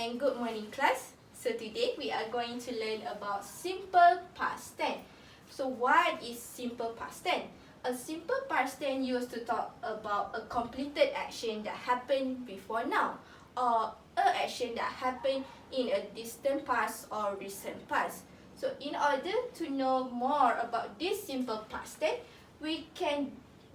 and good morning class. So today we are going to learn about simple past tense. So what is simple past tense? A simple past tense used to talk about a completed action that happened before now, or a action that happened in a distant past or recent past. So in order to know more about this simple past tense, we can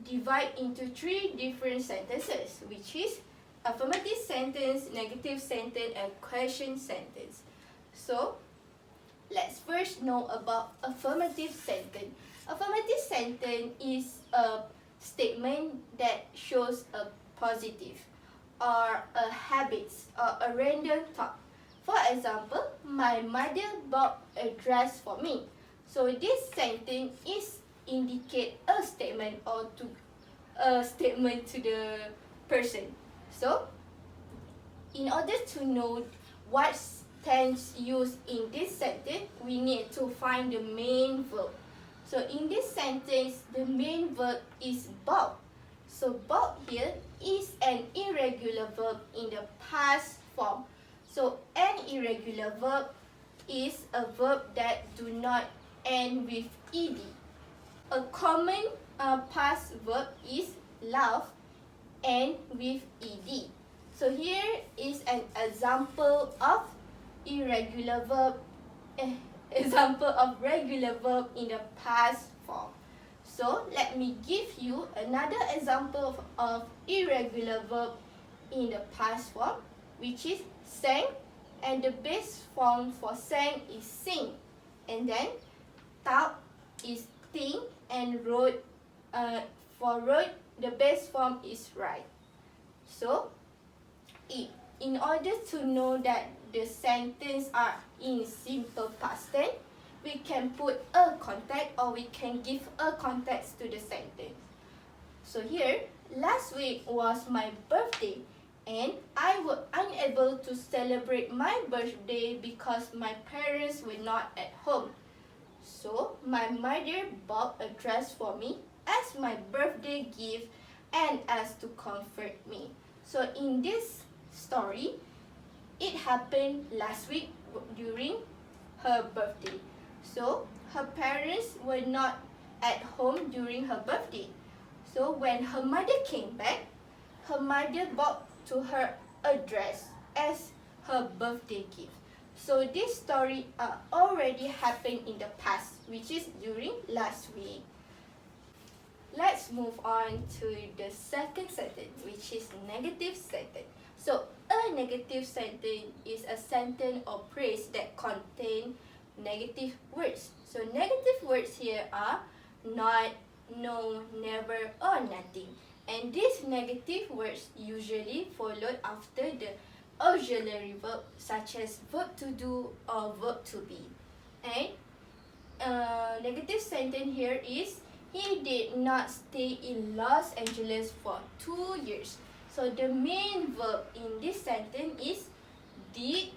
divide into three different sentences, which is affirmative sentence, negative sentence, and question sentence. So, let's first know about affirmative sentence. Affirmative sentence is a statement that shows a positive or a habit or a random thought. For example, my mother bought a dress for me. So this sentence is indicate a statement or to a statement to the person. So, in order to know what tense used in this sentence, we need to find the main verb. So, in this sentence, the main verb is bought. So, bought here is an irregular verb in the past form. So, an irregular verb is a verb that do not end with ed. A common past verb is laugh and with ed. So here is an example of irregular verb, example of regular verb in the past form. So let me give you another example of irregular verb in the past form, which is sang, and the base form for sang is sing, and then talk is think, and wrote for wrote the base form is write. So, in order to know that the sentence are in simple past tense, we can put a context or we can give a context to the sentence. So here, last week was my birthday and I was unable to celebrate my birthday because my parents were not at home. So, my mother bought a dress for me as my birthday gift and as to comfort me. So in this story, it happened last week during her birthday. So her parents were not at home during her birthday. So when her mother came back, her mother bought to her a dress as her birthday gift. So this story already happened in the past, which is during last week. Let's move on to the second sentence, which is negative sentence. So, a negative sentence is a sentence or phrase that contains negative words. So, negative words here are not, no, never, or nothing. And these negative words usually followed after the auxiliary verb, such as verb to do or verb to be. And negative sentence here is he did not stay in Los Angeles for 2 years. So the main verb in this sentence is did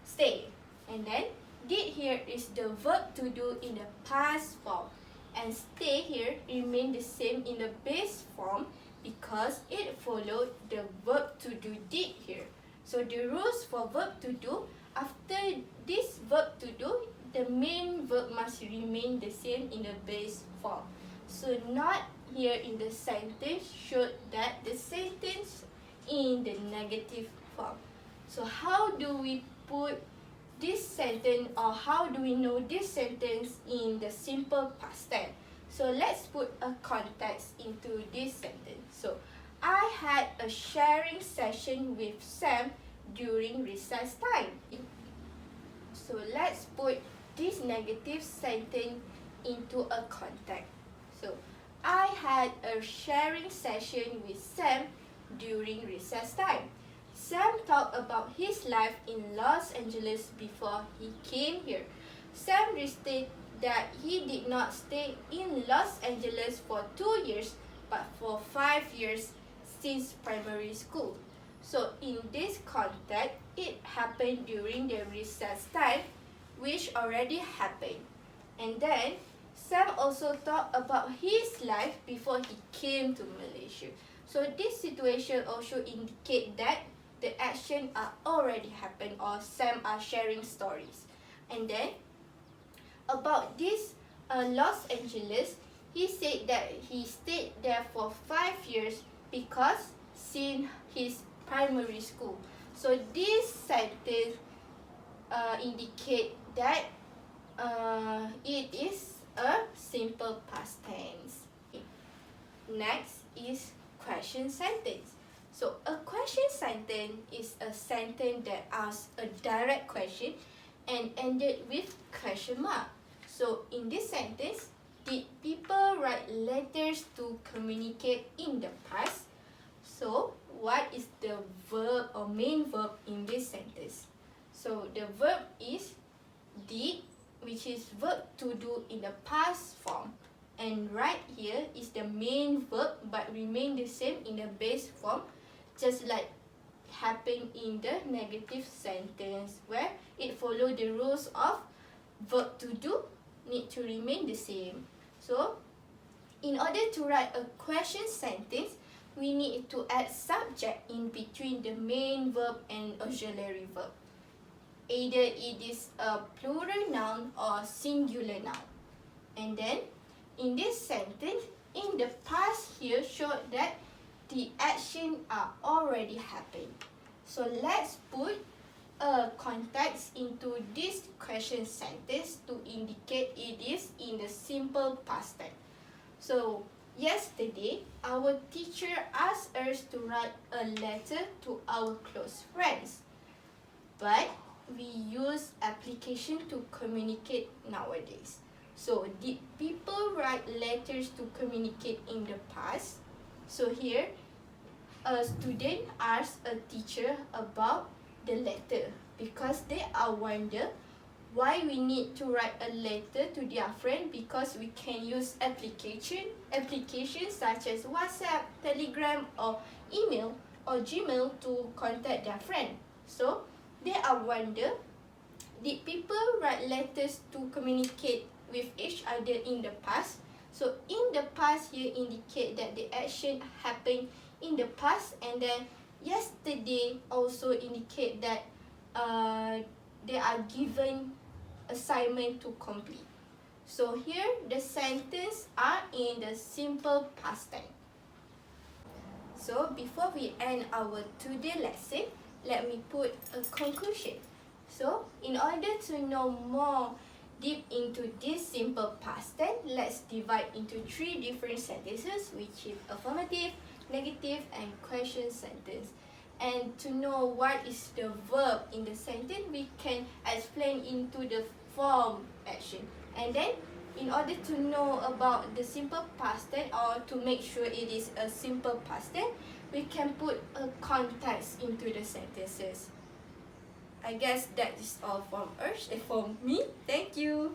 stay. And then did here is the verb to do in the past form. And stay here remain the same in the base form because it followed the verb to do did here. So the rules for verb to do, after this verb to do, the main verb must remain the same in the base form. So not here in the sentence showed that the sentence in the negative form. So how do we put this sentence, or how do we know this sentence in the simple past tense? So let's put a context into this sentence. So I had a sharing session with Sam during recess time. So let's put this negative sentence into a context. So, I had a sharing session with Sam during recess time. Sam talked about his life in Los Angeles before he came here. Sam stated that he did not stay in Los Angeles for 2 years, but for 5 years since primary school. So, in this context, it happened during the recess time, which already happened. And then, Sam also talked about his life before he came to Malaysia. So this situation also indicates that the action action are already happened, or Sam are sharing stories. And then about this Los Angeles, he said that he stayed there for 5 years because since his primary school. So this sentence indicate that it is a simple past tense. Next is question sentence. So a question sentence is a sentence that asks a direct question and ended with question mark. So in this sentence, did people write letters to communicate in the past? So what is the verb or main verb in this sentence? So the verb is did, which is verb to do in the past form. And right here is the main verb but remain the same in the base form, just like happened in the negative sentence where it follow the rules of verb to do need to remain the same. So in order to write a question sentence, we need to add subject in between the main verb and auxiliary verb. Either it is a plural noun or singular noun. And then in this sentence, in the past here showed that the action are already happened. So let's put a context into this question sentence to indicate it is in the simple past tense. So yesterday, our teacher asked us to write a letter to our close friends. But we use application to communicate nowadays. So did people write letters to communicate in the past? So here, a student asks a teacher about the letter because they are wonder why we need to write a letter to their friend, because we can use applications such as WhatsApp, Telegram or email or Gmail to contact their friend. So they are wonder, did people write letters to communicate with each other in the past? So in the past here indicate that the action happened in the past, and then yesterday also indicate that they are given assignment to complete. So here the sentence are in the simple past tense. So before we end our today lesson, let me put a conclusion. So in order to know more deep into this simple past tense, let's divide into 3 different sentences, which is affirmative, negative and question sentence. And to know what is the verb in the sentence, we can explain into the form action. And then in order to know about the simple past tense, or to make sure it is a simple past tense, we can put a context into the sentences. I guess that is all from me. Thank you.